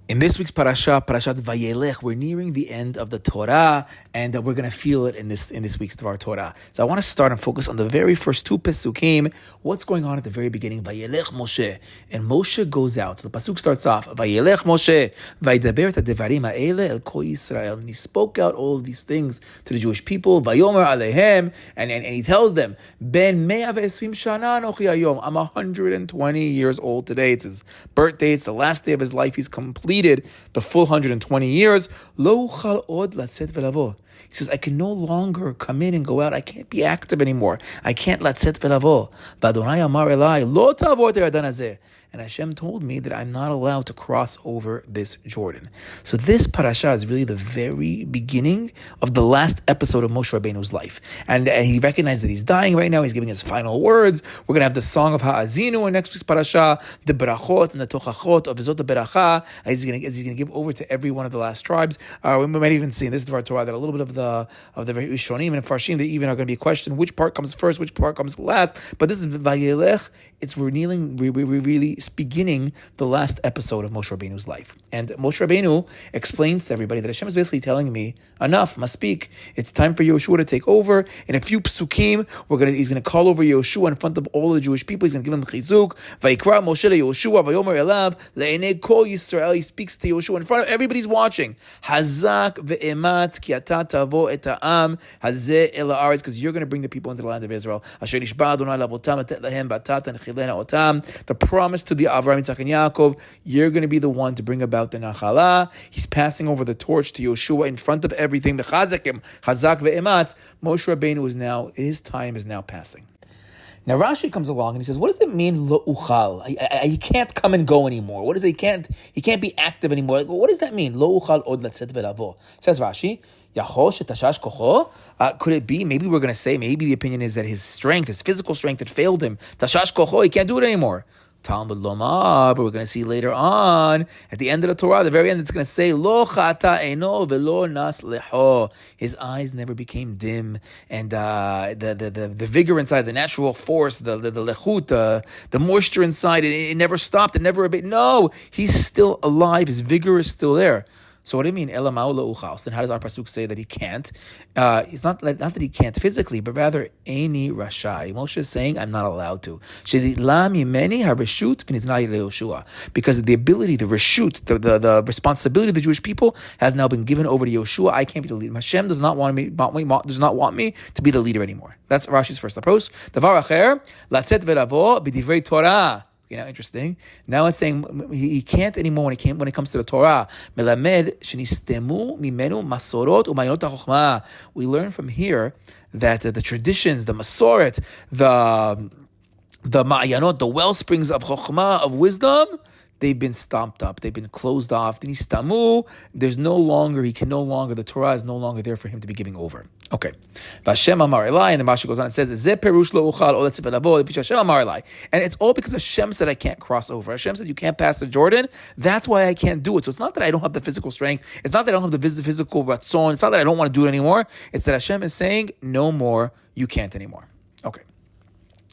In this week's parasha, Parashat Vayelech, we're nearing the end of the Torah, and we're going to feel it in this week's Dvar Torah. So I want to start and focus on the very first two pesukim. What's going on at the very beginning? Vayelech Moshe, and Moshe goes out. So the pasuk starts off, Vayelech Moshe, Vaydaber et devarim ha'ele el kol Yisrael, and he spoke out all of these things to the Jewish people. Vayomer alehem, and he tells them, Ben 120 shana anochi hayom. I'm 120 years old today. It's his birthday. It's the last day of his life. He's completed the full 120 years. Lo uchal od latzet velavo. He says, I can no longer come in and go out. I can't be active anymore. I can't latzet velavo. V'Adonai amar elai, lo ta'avor et ha'Yardan hazeh. And Hashem told me that I'm not allowed to cross over this Jordan. So this parasha is really the very beginning of the last episode of Moshe Rabbeinu's life. And he recognized that he's dying right now. He's giving his final words. We're going to have the song of Ha'azinu in next week's parasha, the berachot and the tochachot of Vizot Beracha, as he's going to give over to every one of the last tribes. We might even see in this Dvar Torah that a little bit of the Rishonim and Farshim, they even are going to be questioned which part comes first, which part comes last. But this is Vayelech. We're really beginning the last episode of Moshe Rabbeinu's life. And Moshe Rabbeinu explains to everybody that Hashem is basically telling me, enough, must speak. It's time for Yehoshua to take over. In a few psukim, he's going to call over Yehoshua in front of all the Jewish people. He's going to give them chizuk. Vayikra Moshe leYehoshua vayomer elav le'enei kol Yisrael. He speaks to Yehoshua in front of everybody's watching. Hazak ve'ematz ki ata tavo et ha'am hazeh el ha'aretz, because you're going to bring the people into the land of Israel. Asher nishba Adonai lavotam etet lahem batata nechilena otam. The promise to the Avraham, Yitzchak, and Yaakov, you're going to be the one to bring about the Nachala. He's passing over the torch to Yehoshua in front of everything. The Chazakim, Chazak ve'ematz. Moshe Rabbeinu his time is now passing. Now Rashi comes along and he says, what does it mean, lo uchal? He can't come and go anymore. What is it? He can't be active anymore. What does that mean? Lo uchal od latzet velavo. Says Rashi, Yahosh tashash kocho. Could it be? Maybe we're going to say, maybe the opinion is that his strength, his physical strength, had failed him. Tashash kocho, he can't do it anymore. Talmud Lomar, but we're going to see later on, at the end of the Torah, the very end, it's going to say, Lo chata eno velo nas leho. His eyes never became dim, and the vigor inside, the natural force, the lechut, the moisture inside, it never stopped, it never abated. No, he's still alive, his vigor is still there. So what do you mean, elamau leuchaus? Then how does our pasuk say that he can't? It's not that he can't physically, but rather eini rashai. Moshe is saying, I'm not allowed to. Because the ability, the reshut, the responsibility of the Jewish people has now been given over to Yehoshua. I can't be the leader. Hashem does not want me to be the leader anymore. That's Rashi's first approach. Davar acher, latzet velavo b'divrei Torah. Interesting. Now it's saying he can't anymore when it comes to the Torah. Melamed shenistemu mimenu masorot umayot hachokhmah. We learn from here that the traditions, the masoret, the ma'ayanot, the well springs of chokhmah, of wisdom, they've been stomped up. They've been closed off. Nistamu. The Torah is no longer there for him to be giving over. Okay. Vashem amar elai, and the Rashi goes on and says, Ze perush lo uchal o letzip elabo, Hashem amar elai. And it's all because Hashem said I can't cross over. Hashem said you can't pass the Jordan. That's why I can't do it. So it's not that I don't have the physical strength. It's not that I don't have the physical ratzon. It's not that I don't want to do it anymore. It's that Hashem is saying, no more, you can't anymore. Okay.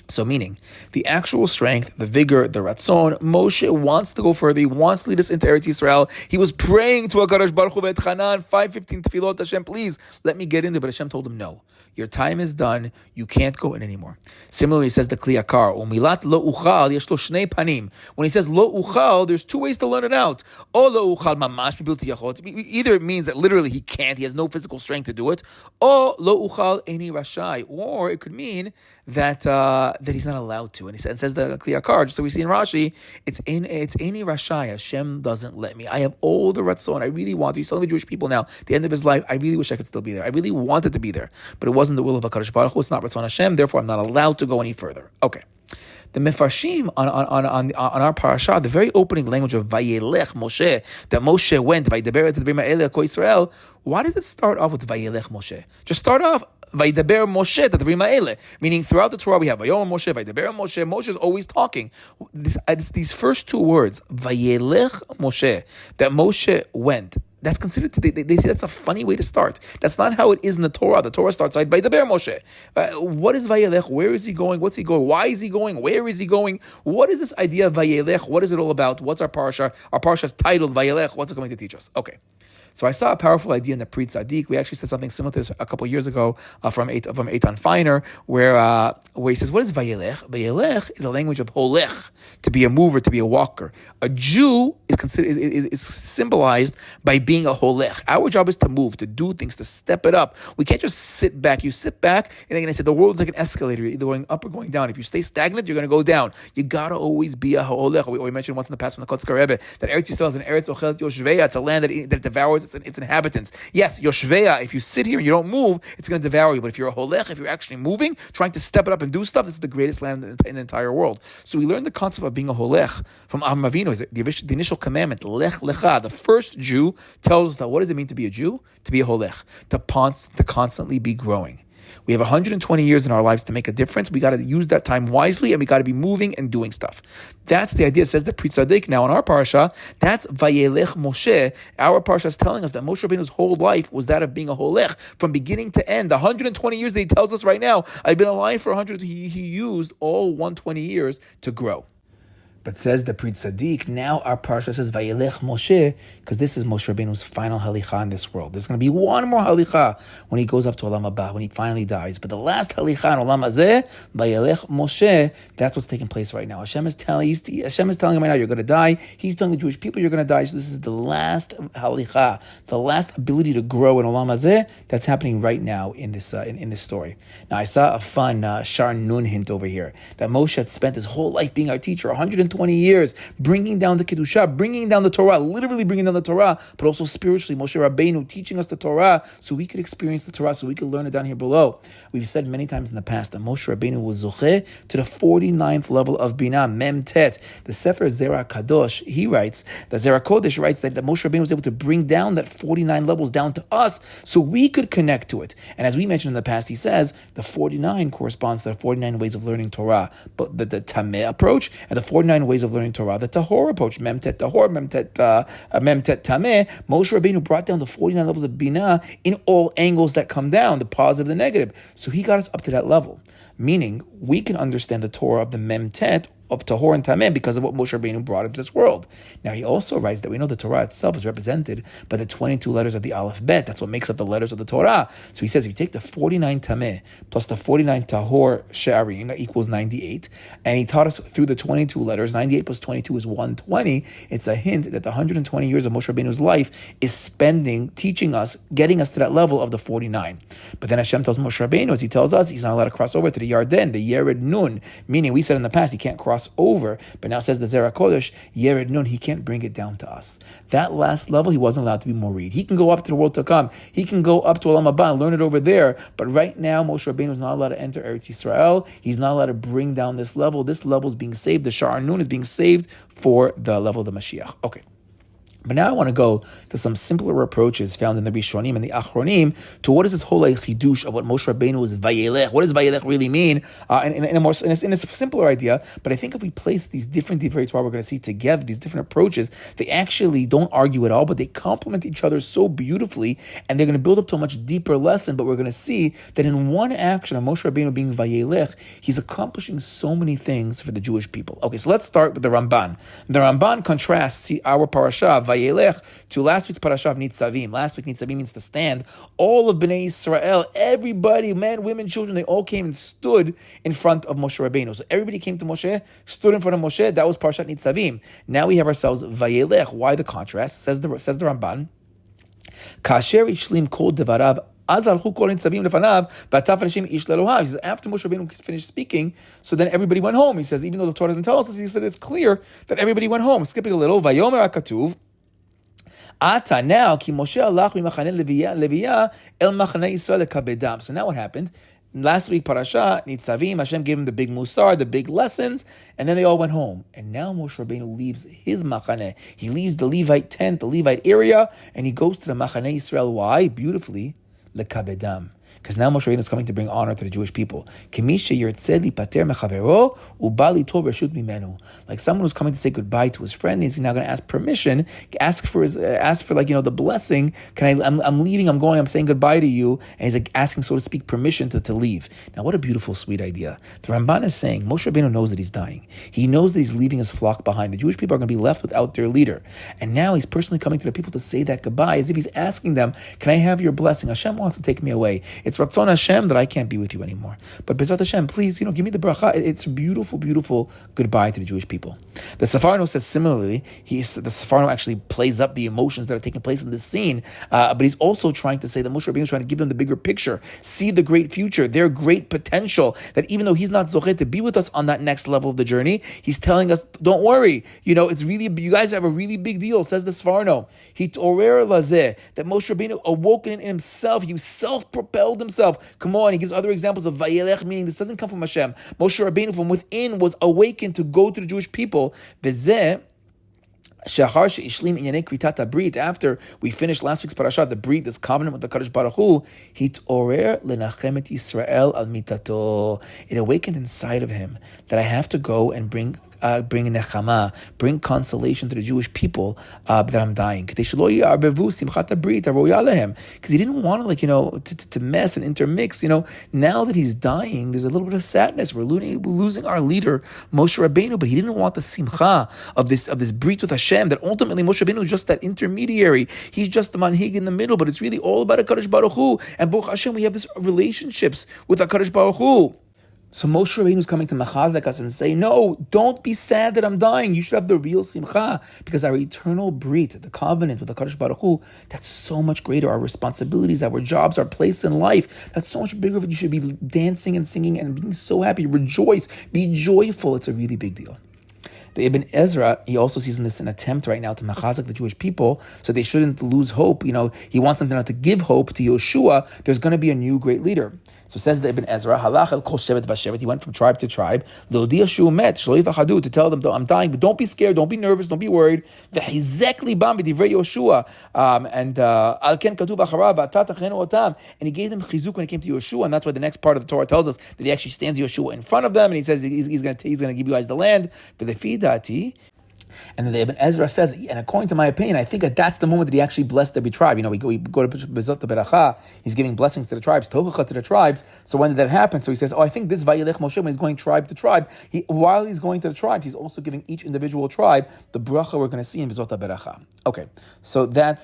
So meaning, the actual strength, the vigor, the ratzon, Moshe wants to go further. He wants to lead us into Eretz Yisrael. He was praying to HaKadosh Baruch Hu v'etchanan, 515 tefillot, Hashem, please, let me get in there. But Hashem told him, no, your time is done. You can't go in anymore. Similarly, he says the Kli Yakar, umilat lo uchal, yesh lo shnei panim. When he says lo uchal, there's two ways to learn it out. O lo uchal mamash b'bilti yachot. Either it means that literally he can't, he has no physical strength to do it, or lo uchal eni rashai. Or it could mean that he's not allowed to. And it says the Kli Yakar, so we see in Rashi, it's Eini Rashai. Hashem doesn't let me. I have all the ratzon. I really want to. He's telling the Jewish people now, at the end of his life, I really wish I could still be there. I really wanted to be there. But it wasn't the will of HaKadosh Baruch Hu. It's not ratzon Hashem. Therefore, I'm not allowed to go any further. Okay. The Mefarshim on our parasha, the very opening language of Vayelech Moshe, that Moshe went, Vaydaber et devarim ha'ele kol Yisrael. Why does it start off with Vayelech Moshe? Just start off Vaydaber Moshe et devarim ha'ele. Meaning throughout the Torah we have Vayomer Moshe, Vaydaber Moshe. Moshe is always talking. These first two words, Vayelech Moshe, that Moshe went. That's considered, they say that's a funny way to start. That's not how it is in the Torah. The Torah starts out by the Bear Moshe. What is Vayelech? Where is he going? What's he going? Why is he going? Where is he going? What is this idea of Vayelech? What is it all about? What's our parsha? Our parsha is titled Vayelech. What's it going to teach us? Okay. So I saw a powerful idea in the Pri Tzadik. We actually said something similar to this a couple of years ago from Eitan Feiner, where he says, what is Vayelech? Vayelech is a language of holech, to be a mover, to be a walker. A Jew is considered is symbolized by being a holech. Our job is to move, to do things, to step it up. We can't just sit back. You sit back, and then I said the world is like an escalator. You're either going up or going down. If you stay stagnant, you're going to go down. You gotta always be a holech. We mentioned once in the past from the Kotzker Rebbe that Eretz Yisrael is an Eretz Ochelet Yoshveya. It's a land that devours its inhabitants. Yes, Yoshveya, if you sit here and you don't move, it's going to devour you. But if you're a holech, if you're actually moving, trying to step it up and do stuff, this is the greatest land in the entire world. So we learned the concept of being a holech from Avraham Avinu. The initial commandment, lech lecha. The first Jew tells us that what does it mean to be a Jew? To be a holech, to constantly be growing. We have 120 years in our lives to make a difference. We got to use that time wisely, and we got to be moving and doing stuff. That's the idea. It says the Pri Tzadik. Now in our parsha, that's Vayelech Moshe. Our parsha is telling us that Moshe Rabbeinu's whole life was that of being a holech from beginning to end. The 120 years that he tells us right now, I've been alive for 100. He used all 120 years to grow. But says the Pri Tzadik, now our parsha says Vayelech Moshe, because this is Moshe Rabbeinu's final halicha in this world. There's going to be one more halicha when he goes up to Olam Haba, when he finally dies. But the last halicha in Olam Hazeh, Vayelech Moshe, that's what's taking place right now. Hashem is telling him right now, you're going to die. He's telling the Jewish people, you're going to die. So this is the last halicha, the last ability to grow in Olam Hazeh. That's happening right now in this story. Now I saw a fun Shar Nun hint over here, that Moshe had spent his whole life being our teacher, 120 years, bringing down the Kedusha, bringing down the Torah, literally bringing down the Torah, but also spiritually, Moshe Rabbeinu teaching us the Torah so we could experience the Torah, so we could learn it down here below. We've said many times in the past that Moshe Rabbeinu was Zocheh to the 49th level of Binah, Mem Tet. The Sefer Zera Kadosh, he writes, that Zera Kodesh writes that Moshe Rabbeinu was able to bring down that 49 levels down to us so we could connect to it. And as we mentioned in the past, he says the 49 corresponds to the 49 ways of learning Torah, but the Tameh approach, and the 49 ways of learning Torah, the Tahor approach, Memtet Tahor, Memtet Tameh. Moshe Rabbeinu brought down the 49 levels of Binah in all angles that come down, the positive, the negative. So he got us up to that level, meaning we can understand the Torah of the Memtet of Tahor and Tameh because of what Moshe Rabbeinu brought into this world. Now he also writes that we know the Torah itself is represented by the 22 letters of the Aleph Bet. That's what makes up the letters of the Torah. So he says if you take the 49 Tameh plus the 49 Tahor She'arim, that equals 98, and he taught us through the 22 letters, 98 plus 22 is 120. It's a hint that the 120 years of Moshe Rabbeinu's life is spending, teaching us, getting us to that level of the 49. But then Hashem tells Moshe Rabbeinu, as he tells us, he's not allowed to cross over to the Yarden, the Yered Nun, meaning we said in the past he can't cross over, but now says the Zera Kodesh, Yered Nun, he can't bring it down to us. That last level, he wasn't allowed to be Morid. He can go up to the world to come. He can go up to Olam Haba and learn it over there, but right now, Moshe Rabbeinu is not allowed to enter Eretz Yisrael. He's not allowed to bring down this level. This level is being saved. The Sha'ar Nun is being saved for the level of the Mashiach. Okay. But now I want to go to some simpler approaches found in the Rishonim and the Achronim to what is this whole chidush of what Moshe Rabbeinu is Vayelech. What does Vayelech really mean? In a simpler idea, but I think if we place these different Divrei Torah we're going to see together, these different approaches, they actually don't argue at all, but they complement each other so beautifully, and they're going to build up to a much deeper lesson. But we're going to see that in one action of Moshe Rabbeinu being Vayelech, he's accomplishing so many things for the Jewish people. Okay, so let's start with the Ramban. The Ramban contrasts our parasha Vayelech to last week's parasha of Nitzavim. Last week Nitzavim means to stand. All of Bnei Israel, everybody, men, women, children, they all came and stood in front of Moshe Rabbeinu. So everybody came to Moshe, stood in front of Moshe. That was parashat Nitzavim. Now we have ourselves Vayelech. Why the contrast? Says the Ramban. Kasher ishlim kol devarav. He says, after Moshe Rabbeinu finished speaking, so then everybody went home. He says, even though the Torah doesn't tell us this, he said it's clear that everybody went home. Skipping a little, Vayomer HaKatuv, Ata, now, ki Moshe alach mimachane Leviya el machane Yisrael lekabedam. So now what happened? Last week, parasha, Nitzavim, Hashem gave him the big musar, the big lessons, and then they all went home. And now Moshe Rabbeinu leaves his machaneh. He leaves the Levite tent, the Levite area, and he goes to the machane Yisrael. Why? Beautifully, lekabedam. because now Moshe Rabbeinu is coming to bring honor to the Jewish people. Like someone who's coming to say goodbye to his friend, he's now going to ask permission, ask for the blessing. I'm leaving, I'm going, I'm saying goodbye to you, and he's like asking, so to speak, permission to leave. Now, what a beautiful, sweet idea. The Ramban is saying Moshe Rabbeinu knows that he's dying. He knows that he's leaving his flock behind. The Jewish people are going to be left without their leader, and now he's personally coming to the people to say that goodbye, as if he's asking them, "Can I have your blessing? Hashem wants to take me away. It's Ratzon Hashem that I can't be with you anymore. But Bezrat Hashem, please, give me the bracha." It's a beautiful, beautiful goodbye to the Jewish people. The Sefarno says similarly. The Sefarno actually plays up the emotions that are taking place in this scene, but he's also trying to say that Moshe Rabbeinu is trying to give them the bigger picture, see the great future, their great potential. That even though he's not zocheh to be with us on that next level of the journey, he's telling us, "Don't worry. It's really, you guys have a really big deal." Says the Sefarno. He torer lazeh, that Moshe Rabbeinu awoken in himself. He self-propelled himself. Come on, he gives other examples of Vayelech, meaning this doesn't come from Hashem. Moshe Rabbeinu from within was awakened to go to the Jewish people. After we finished last week's parasha, the brit, this covenant with the Kadosh Baruch Hu, it awakened inside of him that I have to go and bring nechama, bring consolation to the Jewish people that I'm dying. Because he didn't want to mess and intermix. Now that he's dying, there's a little bit of sadness. We're losing our leader, Moshe Rabbeinu, but he didn't want the simcha of this brit with Hashem, that ultimately Moshe Rabbeinu is just that intermediary. He's just the manhig in the middle, but it's really all about HaKadosh Baruch Hu. And Baruch Hashem, we have this relationships with HaKadosh Baruch Hu. So Moshe Rabbeinu is coming to machazek us and say, no, don't be sad that I'm dying. You should have the real simcha, because our eternal brit, the covenant with the Kadosh Baruch Hu, that's so much greater. Our responsibilities, our jobs, our place in life, that's so much bigger. You should be dancing and singing and being so happy. Rejoice, be joyful. It's a really big deal. The Ibn Ezra, he also sees in this an attempt right now to machazek the Jewish people, so they shouldn't lose hope. He wants them now to give hope to Yoshua. There's going to be a new great leader. So says the Ibn Ezra, halach el kol shevet v'shevet, he went from tribe to tribe, l'odia shu met, shlo yifachadu, to tell them, I'm dying, but don't be scared, don't be nervous, don't be worried. V'hizek libam b'divrei Yoshua, and al ken katuv acharav v'ata tachenu otam, and he gave them chizuk when it came to Yoshua, and that's why the next part of the Torah tells us that he actually stands Yoshua in front of them, and he says he's going to give you guys the land. And then the Ibn Ezra says, and according to my opinion, I think that's the moment that he actually blessed every tribe. We go to Bezot Beracha, he's giving blessings to the tribes, Tochacha to the tribes. So when did that happen? So he says, I think this Vayelech Moshe, when he's going tribe to tribe, while he's going to the tribes, he's also giving each individual tribe the bracha we're going to see in Bezot Beracha. Okay, so that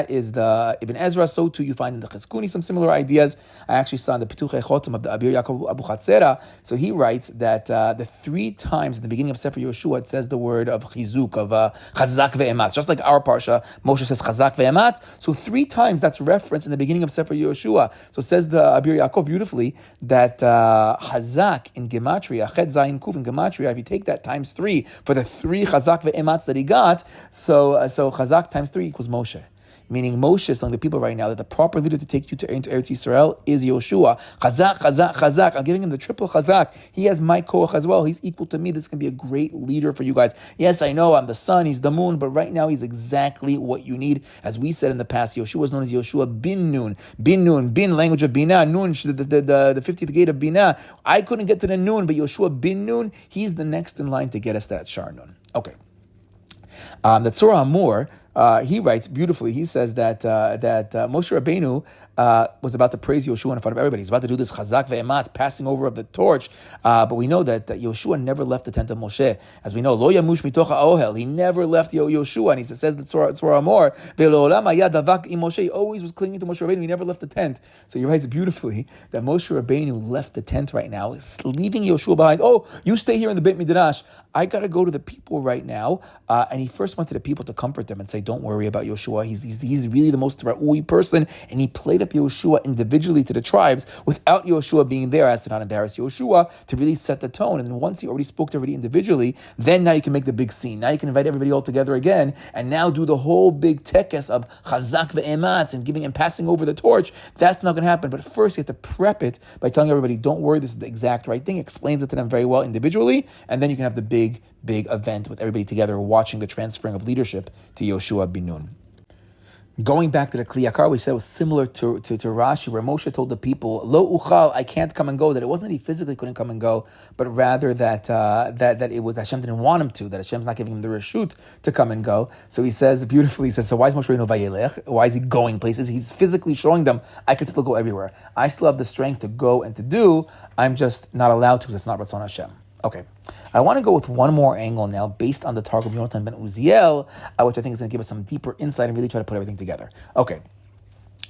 is the Ibn Ezra. So too you find in the Chizkuni some similar ideas. I actually saw in the Pituchei Chotem of the Abir Yaakov Abu Chatzera. So he writes that the 3 times in the beginning of Sefer Yoshua it says the word of chizuk, of chazak ve'ematz. Just like our parsha, Moshe says chazak ve'ematz. So 3 times that's referenced in the beginning of Sefer Yoshua. So says the Abir Yaakov beautifully that chazak in gematria, chet zayin kuf in gematria, if you take that times 3 for the 3 chazak ve'ematz that he got, so chazak times 3 equals Moshe. Meaning Moshe is telling the people right now that the proper leader to take you into Eretz Yisrael is Yoshua. Chazak, chazak, chazak. I'm giving him the triple chazak. He has my koach as well. He's equal to me. This can be a great leader for you guys. Yes, I know I'm the sun, he's the moon, but right now he's exactly what you need. As we said in the past, Yoshua is known as Yoshua bin Nun. Bin Nun, bin language of Binah, Nun, the 50th gate of Binah. I couldn't get to the Nun, but Yoshua bin Nun, he's the next in line to get us that Shar Nun. Okay. The Tzorah Amor, he writes beautifully. He says that Moshe Rabbeinu was about to praise Yoshua in front of everybody. He's about to do this chazak ve'ematz, passing over of the torch. But we know that Yoshua never left the tent of Moshe. As we know, lo yamush mitoch ha'ohel. He never left Yoshua. And he says the Tzorah Amor, ve'lo'olam haya davak im Moshe. He always was clinging to Moshe Rabbeinu. He never left the tent. So he writes beautifully that Moshe Rabbeinu left the tent right now, leaving Yoshua behind. Oh, you stay here in the Beit Midrash. I got to go to the people right now. And he first went to the people to comfort them and say, don't worry about Yoshua. He's really the most ra'ui person. And he played up Yoshua individually to the tribes without Yoshua being there as to not embarrass Yoshua, to really set the tone. And then once he already spoke to everybody individually, then now you can make the big scene. Now you can invite everybody all together again and now do the whole big tekes of chazak ve'ematz and giving and passing over the torch. That's not going to happen. But first you have to prep it by telling everybody, don't worry, this is the exact right thing. Explains it to them very well individually. And then you can have the big event with everybody together watching the transferring of leadership to Yoshua bin Nun. Going back to the Kli Yakar, which said was similar to Rashi, where Moshe told the people, "Lo uchal, I can't come and go." That it wasn't that he physically couldn't come and go, but rather that that it was Hashem didn't want him to. That Hashem's not giving him the reshut to come and go. So he says beautifully. He says, "So why is Moshe Rabbeinu Vayelech? Why is he going places? He's physically showing them I can still go everywhere. I still have the strength to go and to do. I'm just not allowed to because it's not Ratzon Hashem." Okay, I want to go with one more angle now based on the Targum Yonatan ben Uziel, which I think is going to give us some deeper insight and really try to put everything together. Okay,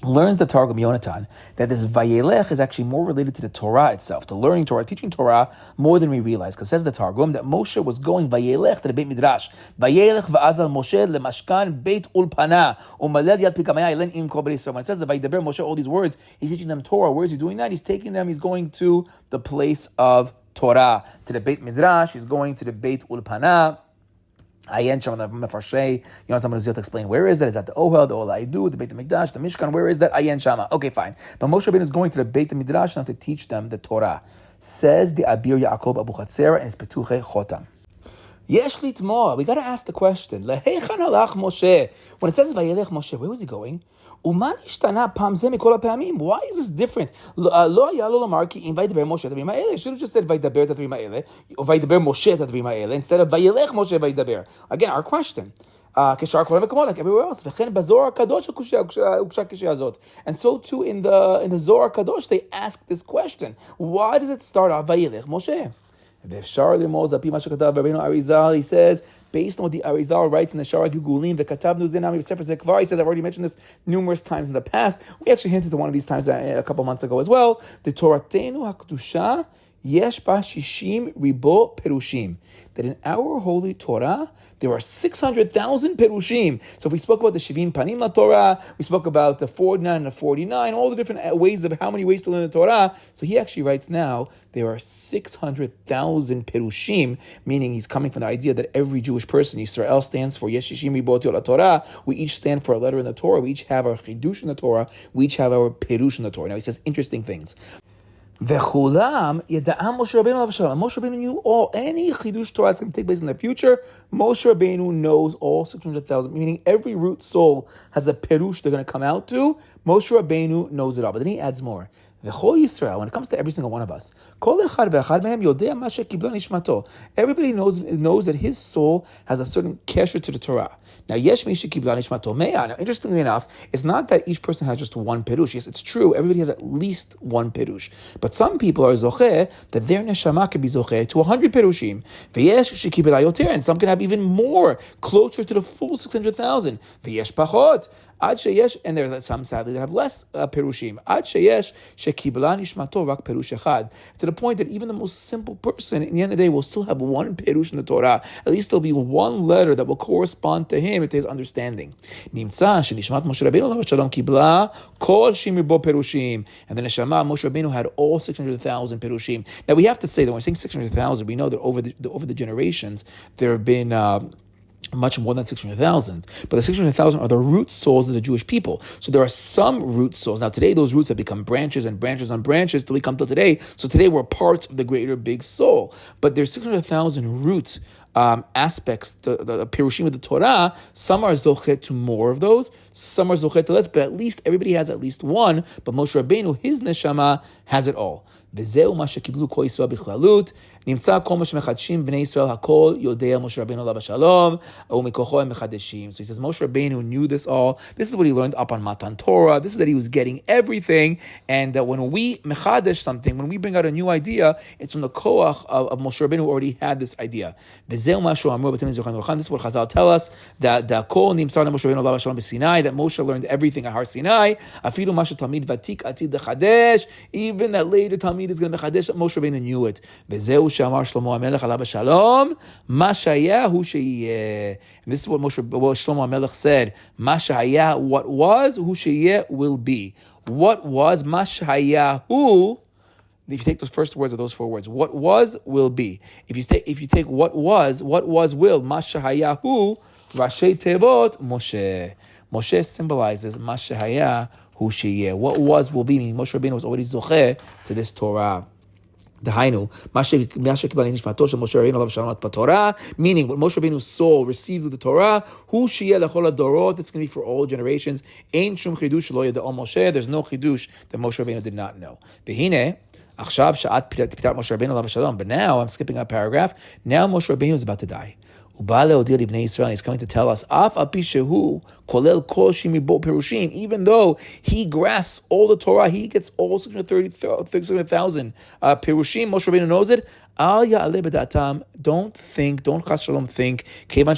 learns the Targum Yonatan that this Vayelech is actually more related to the Torah itself, to learning Torah, teaching Torah more than we realize. Because says the Targum that Moshe was going Vayelech to the Beit Midrash. Vayelech va'azal Moshe lemashkan Beit Ulpana umalel yad pikamaya elen im kol bnei Yisrael. When it says the Vayidaber Moshe, all these words, he's teaching them Torah. Where is he doing that? He's taking them, he's going to the place of Torah, to the Beit Midrash. He's going to the Beit Ulpana. Ayen Sham, the Mefarshay, Yonatan ben Uziel to explain where is that? Is that the Ohel, the Olaidu, the Beit HaMikdash, the Mishkan? Where is that? Ayen Shama. Okay, fine. But Moshe Rabbeinu is going to the Beit HaMidrash now to teach them the Torah. Says the Abir Yaakov Abu Chatzera and his Petuche Chotam. Yesh litmoa. We got to ask the question. Leheichan halach Moshe. When it says Vayelech Moshe, where was he going? Uman ishtana pam ze mikol ha'pamim. Why is this different? Lo haya lo lomar ki im vaydaber Moshe tadvim ha'ele. Should have just said vaydaber tadvim ha'ele, or vaydaber Moshe tadvim ha'ele, instead of Vayelech Moshe vaydaber. Again, our question. Kishar kol ha'mekomot, like everywhere else. V'chen bazor ha'kadosh uksha kishya azot. And so too in the Zohar Kadosh, they ask this question. Why does it start off Vayelech Moshe? He says, based on what the Arizal writes in the Shara Gugulim, the Katab Nuzinami of Sefer Zekvar, he says, I've already mentioned this numerous times in the past. We actually hinted to one of these times a couple months ago as well. The Toratenu HaKdusha Yesh Ba Shishim Ribo Perushim. That in our holy Torah, there are 600,000 Perushim. So if we spoke about the Shivim Panim LaTorah, we spoke about the 49 and the 49, all the different ways of how many ways to learn the Torah. So he actually writes now, there are 600,000 Perushim, meaning he's coming from the idea that every Jewish person, Yisrael stands for Yesh Shishim Ribo Torah. We each stand for a letter in the Torah. We each have our Chidush in the Torah. We each have our Perush in the Torah. Now he says interesting things. V'chulam yeda'am Moshe Rabbeinu avshalom. Moshe Rabbeinu knew all any chidush Torah that's going to take place in the future. Moshe Rabbeinu knows all 600,000, meaning every root soul has a perush they're going to come out to. Moshe Rabbeinu knows it all. But then he adds more. V'chol Yisrael, when it comes to every single one of us, kol echad ve'echad mehem yodea ma shekibla nishmato. Everybody knows that his soul has a certain kesher to the Torah. Now, yesh mi shekibla nishmato me'ah. Now, interestingly enough, it's not that each person has just one perush. Yes, it's true. Everybody has at least one perush. But some people are zocheh that their neshama can be zocheh to 100 perushim. V'yesh shekibla yoter, and some can have even more, closer to the full 600,000. V'yesh pachot. Ad sheyesh, and there are some sadly that have less perushim. Ad sheyesh shekibla nishmato rak perush echad. To the point that even the most simple person, in the end of the day, will still have one perush in the Torah. At least there'll be one letter that will correspond to him, to his understanding. Nimtza shenishmat Moshe Rabbeinu alav shalom kibla kol shimir bo perushim. And the neshama Moshe Rabbeinu had all 600,000 perushim. Now we have to say that when we're saying 600,000, we know that over the generations there have been much more than 600,000. But the 600,000 are the root souls of the Jewish people. So there are some root souls. Now today those roots have become branches and branches on branches till we come to today. So today we're parts of the greater big soul. But there's 600,000 roots aspects, the Pirushim of the Torah. Some are zochet to more of those, some are zochet to less, but at least everybody has at least one. But Moshe Rabbeinu, his neshama, has it all. וזהו מה שקיבלו כל ישראל בכללות, נמצא כל מה שמחדשים בני ישראל הכל יודע משה רבינו עליו השלום, ומכוחו הם מחדשים. So he says Moshe Rabbeinu knew this all. This is what he learned up on Matan Torah. This is that he was getting everything, and that when we mechadesh something, when we bring out a new idea, it's from the koach of Moshe Rabbeinu who already had this idea. וזהו מה שהוא אמרו בתלמיד זוכן ורחן. This is what Chazal tell us, that הכל נמסר למשה רבינו עליו השלום בסיני, that Moshe learned everything at Har Sinai, אפילו מה שתלמיד ותיק עתיד לחדש, even that later תלמיד is going to מחדש, Moshe Rabbeinu knew it. וזהו שאמר שלמה המלך עליו השלום, מה שהיה הוא שיהיה. And this is what Shlomo HaMelech said. מה שהיה, what was, הוא שיהיה, will be. What was, מה שהיה הוא, if you take those first words of those four words, what was, will be. If you take what was, will, מה שהיה הוא, ראשי תיבות, Moshe. Moshe symbolizes מה שהיה הוא שיהיה. What was will be, meaning Moshe Rabbeinu was already zocheh to this Torah. Dahainu, meaning what Moshe Rabbeinu's soul received with the Torah, hu sheyeh lechol hadorot, it's going to be for all generations. Ein shum chidush lo yada'o Moshe, there's no chidush that Moshe Rabbeinu did not know. V'hine, achshav sha'at pitat Moshe Rabbeinu alav shalom. But now, I'm skipping a paragraph, now Moshe Rabbeinu is about to die. He's coming to tell us, even though he grasps all the Torah, he gets all 630,000 Pirushim, Moshe Rabbeinu knows it. Don't think, don't chas shalom think, don't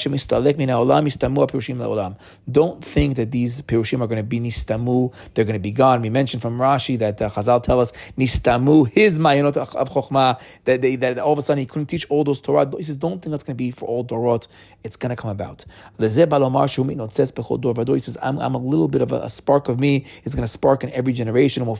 think that these Pirushim are going to be nistamu, they're going to be gone. We mentioned from Rashi that Chazal tell us, nistamu, his ma'ayanot of chokhmah, that all of a sudden he couldn't teach all those Torah. He says, don't think that's going to be for all Dorot, it's going to come about. He says, I'm a little bit of a spark of me, it's going to spark in every generation, and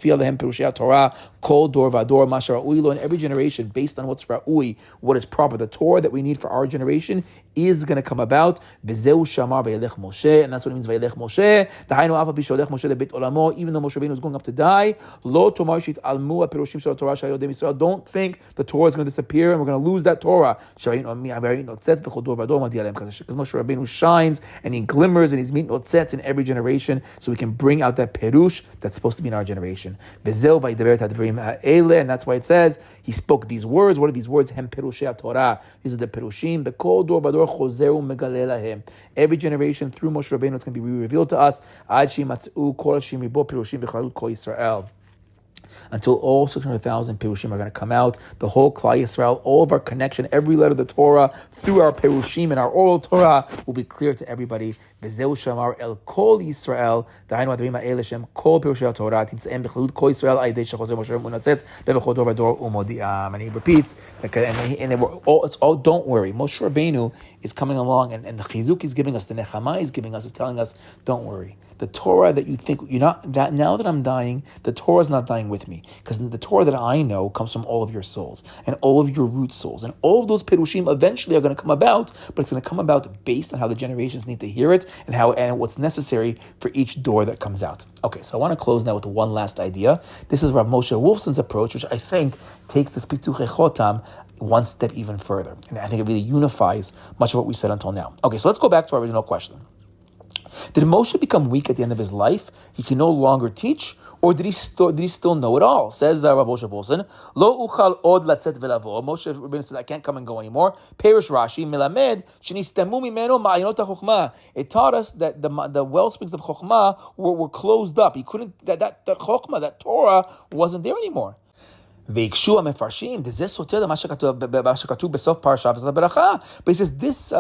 every generation, based on what's ra'ui, what is proper, the Torah that we need for our generation is going to come about. V'zeu shamar Vayelech Moshe, and that's what it means, Vayelech Moshe. Dahainu afa pisholech Moshe lebeit olamo, even though Moshe Rabbeinu was going up to die, lo tomar shit'almu hapirushim shel Torah shayodem Yisrael. Don't think the Torah is going to disappear and we're going to lose that Torah. Because Moshe Rabbeinu shines and he glimmers and he's meeting notzets in every generation, so we can bring out that perush that's supposed to be in our generation. V'zeu vaydaber tadvarim ha'ele, and that's why it says he spoke these words. What are these words? Hem perushei Torah. These are the perushim. B'kol dor vador chozeru megale lahem. Every generation through Moshe Rabbeinu, it's going to be revealed to us. Ad shematzu kol shim ribo perushim v'chalut kol Yisrael. Until all 600,000 Perushim are going to come out, the whole Klal Yisrael, all of our connection, every letter of the Torah, through our Perushim and our oral Torah, will be clear to everybody. V'zeu shamar el kol Yisrael, dahainu adrim ha'ele shem kol Perushei Torah, timtzeem b'chalut kol Yisrael, ayidei shechozer Moshe Rabbeinu nasetz, b'v'chol dor v'dor umodi'am. And he repeats, and they were all, it's all, don't worry. Moshe Rabbeinu is coming along, and the chizuk he's giving us, the nechama he's giving us, is telling us, don't worry. The Torah that you think, you're not, that now that I'm dying, the Torah is not dying with me. Because the Torah that I know comes from all of your souls and all of your root souls. And all of those Perushim eventually are going to come about, but it's going to come about based on how the generations need to hear it and what's necessary for each door that comes out. Okay, so I want to close now with one last idea. This is Rav Moshe Wolfson's approach, which I think takes this Pituchei Chotam one step even further. And I think it really unifies much of what we said until now. Okay, so let's go back to our original question. Did Moshe become weak at the end of his life? He can no longer teach, or did he still know it all? Says Rav Moshe Bolson, Lo uchal od latzet velavo. Moshe Rabbeinu said, I can't come and go anymore. Perish Rashi, Melamed, shenistemu mimeno ma'ayinot ha'chokhmah. It taught us that the well springs of chokhmah were closed up. He couldn't, that chokhmah, that Torah wasn't there anymore. ויקשו המפרשים, זה סותר למה שכתוב בסוף פרשה וזאת הברכה. But he says, this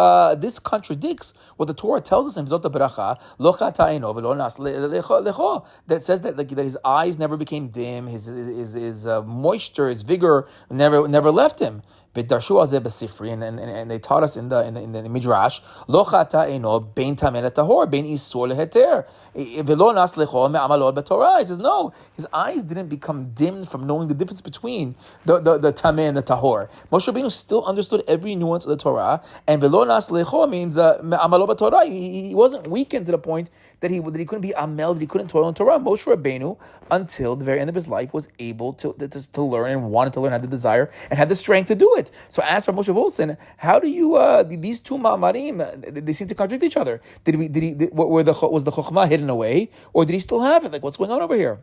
contradicts what the Torah tells us in וזאת הברכה, לא חטא עינו ולא נס לכו. That says that his eyes never became dim, his moisture, his vigor never left him. ודרשו על זה בספרי, and they taught us in the Midrash, לא חטא עינו בין טמא לטהור, בין איסור להיתר, ולא נס לכו מעמלות בתורה. He says, no, his eyes didn't become dimmed from knowing the difference between the tameh and the tahor. Moshe Rabbeinu still understood every nuance of the Torah, and ולא נס לכו means מעמלות בתורה. He wasn't weakened to the point that he couldn't be amel, that he couldn't toil in Torah. Moshe Rabbeinu, until the very end of his life, was able to learn and wanted to learn, had the desire and had the strength to do it. So as for Moshe Wolfson, how do you these two ma'amarim, they seem to contradict each other? Was the chokhmah hidden away, or did he still have it? Like, what's going on over here?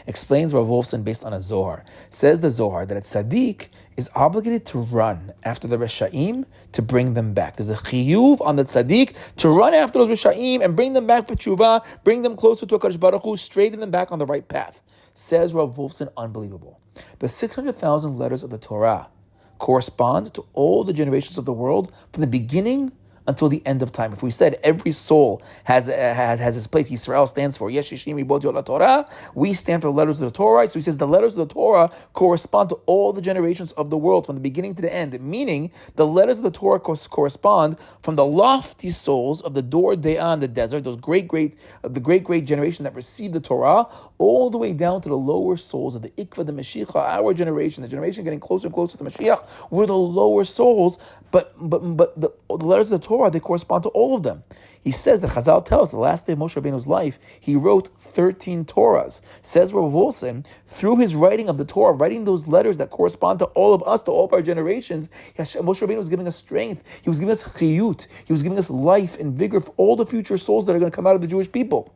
Explains Rav Wolfson based on a Zohar. Says the Zohar that a tzaddik is obligated to run after the Reshaim to bring them back. There's a chiyuv on the tzaddik to run after those Reshaim and bring them back for tshuva, bring them closer to HaKadosh Baruch Hu, straighten them back on the right path. Says Rav Wolfson, unbelievable. The 600,000 letters of the Torah correspond to all the generations of the world from the beginning until the end of time. If we said every soul has its place, Yisrael stands for Yeshishim Ribot Yot Torah, we stand for the letters of the Torah. So he says the letters of the Torah correspond to all the generations of the world from the beginning to the end, meaning the letters of the Torah correspond from the lofty souls of the Dor De'ah in the desert, those great generation that received the Torah, all the way down to the lower souls of the Ikva, the Mashiach, our generation, the generation getting closer and closer to the Mashiach. We're the lower souls, but the letters of the Torah, they correspond to all of them. He says that Chazal tells us the last day of Moshe Rabbeinu's life, he wrote 13 Torahs. Says Rav Wolfson, through his writing of the Torah, writing those letters that correspond to all of us, to all of our generations, Moshe Rabbeinu was giving us strength. He was giving us chiyut. He was giving us life and vigor for all the future souls that are going to come out of the Jewish people.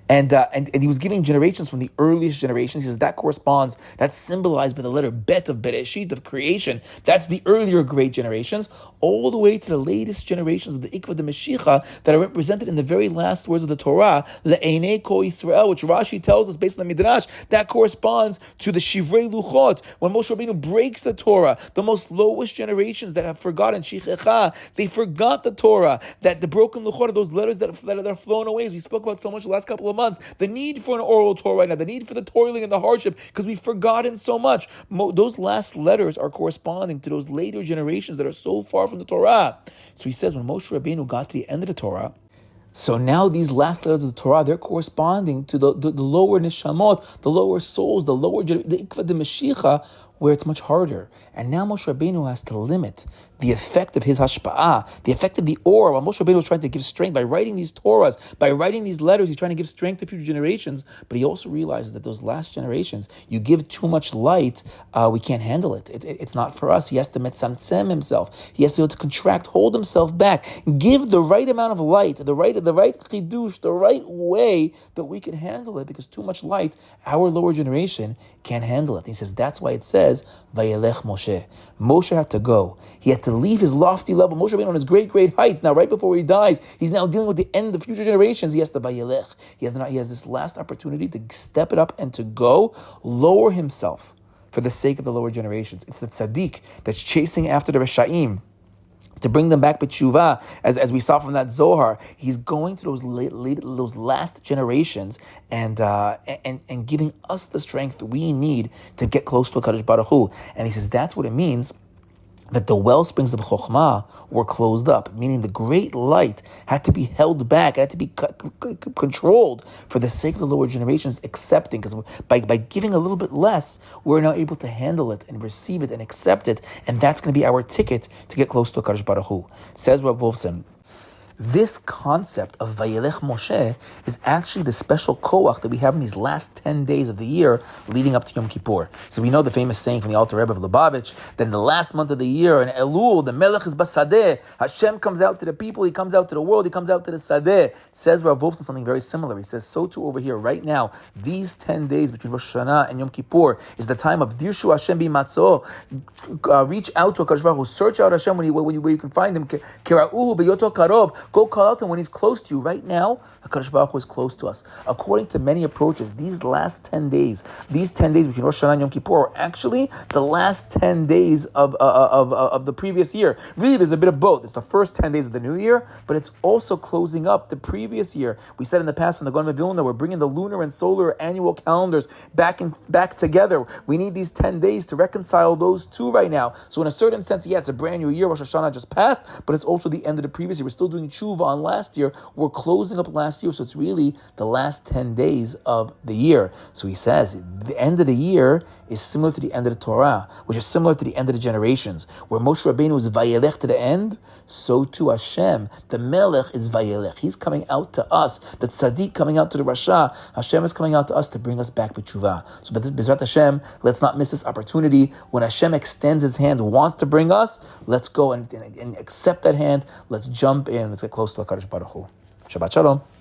And he was giving generations from the earliest generations. He says that corresponds, that's symbolized by the letter Bet of Bereshit, of creation. That's the earlier great generations, all the way to the latest generations of the Ikva de Mashiach that are represented in the very last words of the Torah, Le'enei Kol Yisrael, which Rashi tells us based on the Midrash, that corresponds to the Shivrei Luchot, when Moshe Rabbeinu breaks the Torah, the most lowest generations that have forgotten, Shichecha, they forgot the Torah, that the broken Luchot are those letters that are flown away, as we spoke about so much the last couple of months. The need for an oral Torah right now, the need for the toiling and the hardship, because we've forgotten so much. Those last letters are corresponding to those later generations that are so far from the Torah. So he says when Moshe Rabbeinu got to the end of the Torah, so now these last letters of the Torah, they're corresponding to the lower neshamot, the lower souls, the Ikva de Mashiach, where it's much harder. And now Moshe Rabbeinu has to limit the effect of his hashpa'ah, the effect of the aura. While Moshe Rabbeinu was trying to give strength by writing these Torahs, by writing these letters, he's trying to give strength to future generations. But he also realizes that those last generations, you give too much light, we can't handle it. It's not for us. He has to metzamtzem himself. He has to be able to contract, hold himself back, give the right amount of light, the right chidush, the right way that we can handle it, because too much light, our lower generation can't handle it. And he says that's why it says Vayelech Moshe. Moshe had to go. He had to leave his lofty level. Moshe Rabbeinu on his great heights. Now, right before he dies, he's now dealing with the end of future generations. He has to Vayelech. He has this last opportunity to step it up and to go, lower himself for the sake of the lower generations. It's the tzaddik that's chasing after the Reshaim to bring them back b'tshuva, as we saw from that Zohar. He's going to those those last generations and giving us the strength we need to get close to HaKadosh Baruch Hu. And he says that's what it means that the well springs of Chokhmah were closed up, meaning the great light had to be held back, it had to be controlled for the sake of the lower generations accepting, because by giving a little bit less, we're now able to handle it and receive it and accept it, and that's going to be our ticket to get close to HaKadosh Baruch Hu. Says Rav Wolfson, this concept of Vayelech Moshe is actually the special koach that we have in these last 10 days of the year leading up to Yom Kippur. So we know the famous saying from the Alter Rebbe of Lubavitch that in the last month of the year, in Elul, the Melech is Basadeh. Hashem comes out to the people, He comes out to the world, He comes out to the Sadeh. Says Rav Wolfson something very similar. He says, so too over here, right now, these 10 days between Rosh Hashanah and Yom Kippur is the time of Dirshu Hashem B'Matzo. Reach out to HaKadosh Baruch Hu, search out Hashem where you can find Him. Kera'uhu B'yoto Karov. Go call out to him when he's close to you. Right now, HaKadosh Baruch Hu is close to us. According to many approaches, these last 10 days between Rosh Hashanah and Yom Kippur are actually the last 10 days of the previous year. Really, there's a bit of both. It's the first 10 days of the new year, but it's also closing up the previous year. We said in the past in the Gaon of Vilna, we're bringing the lunar and solar annual calendars back together. We need these 10 days to reconcile those two right now. So in a certain sense, yeah, it's a brand new year. Rosh Hashanah just passed, but it's also the end of the previous year. We're still doing tshuva on last year. We're closing up last year, so it's really the last 10 days of the year. So he says the end of the year is similar to the end of the Torah, which is similar to the end of the generations. Where Moshe Rabbeinu is Vayelech to the end, so too Hashem, the Melech, is Vayelech. He's coming out to us. The Tzaddik coming out to the Rasha. Hashem is coming out to us to bring us back b'tshuva. So B'ezrat Hashem, let's not miss this opportunity. When Hashem extends His hand, wants to bring us, let's go and accept that hand. Let's jump in. Let's get close to HaKadosh Baruch Hu. Shabbat Shalom.